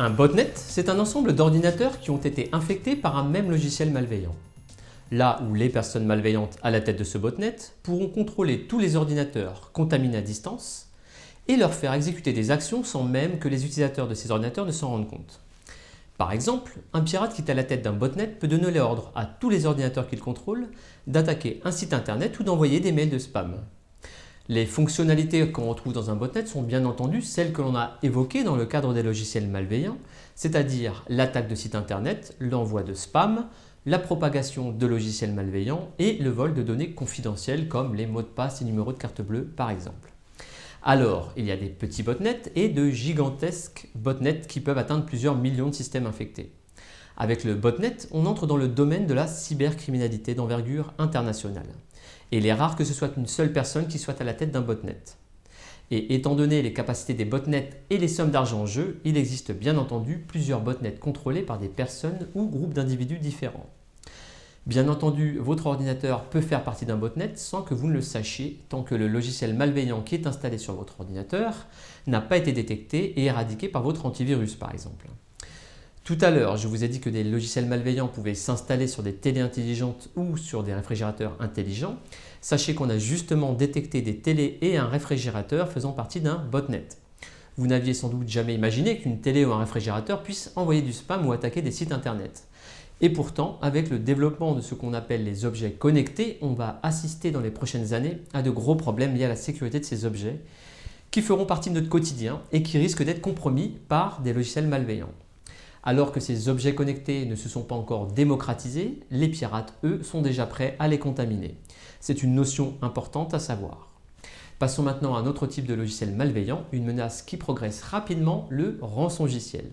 Un botnet, c'est un ensemble d'ordinateurs qui ont été infectés par un même logiciel malveillant. Là où les personnes malveillantes à la tête de ce botnet pourront contrôler tous les ordinateurs contaminés à distance et leur faire exécuter des actions sans même que les utilisateurs de ces ordinateurs ne s'en rendent compte. Par exemple, un pirate qui est à la tête d'un botnet peut donner l'ordre à tous les ordinateurs qu'il contrôle d'attaquer un site internet ou d'envoyer des mails de spam. Les fonctionnalités qu'on retrouve dans un botnet sont bien entendu celles que l'on a évoquées dans le cadre des logiciels malveillants, c'est-à-dire l'attaque de sites internet, l'envoi de spam, la propagation de logiciels malveillants et le vol de données confidentielles comme les mots de passe et numéros de carte bleue par exemple. Alors, il y a des petits botnets et de gigantesques botnets qui peuvent atteindre plusieurs millions de systèmes infectés. Avec le botnet, on entre dans le domaine de la cybercriminalité d'envergure internationale. Et il est rare que ce soit une seule personne qui soit à la tête d'un botnet. Et étant donné les capacités des botnets et les sommes d'argent en jeu, il existe bien entendu plusieurs botnets contrôlés par des personnes ou groupes d'individus différents. Bien entendu, votre ordinateur peut faire partie d'un botnet sans que vous ne le sachiez tant que le logiciel malveillant qui est installé sur votre ordinateur n'a pas été détecté et éradiqué par votre antivirus par exemple. Tout à l'heure, je vous ai dit que des logiciels malveillants pouvaient s'installer sur des télés intelligentes ou sur des réfrigérateurs intelligents. Sachez qu'on a justement détecté des télés et un réfrigérateur faisant partie d'un botnet. Vous n'aviez sans doute jamais imaginé qu'une télé ou un réfrigérateur puisse envoyer du spam ou attaquer des sites internet. Et pourtant, avec le développement de ce qu'on appelle les objets connectés, on va assister dans les prochaines années à de gros problèmes liés à la sécurité de ces objets qui feront partie de notre quotidien et qui risquent d'être compromis par des logiciels malveillants. Alors que ces objets connectés ne se sont pas encore démocratisés, les pirates, eux, sont déjà prêts à les contaminer. C'est une notion importante à savoir. Passons maintenant à un autre type de logiciel malveillant, une menace qui progresse rapidement, le rançongiciel.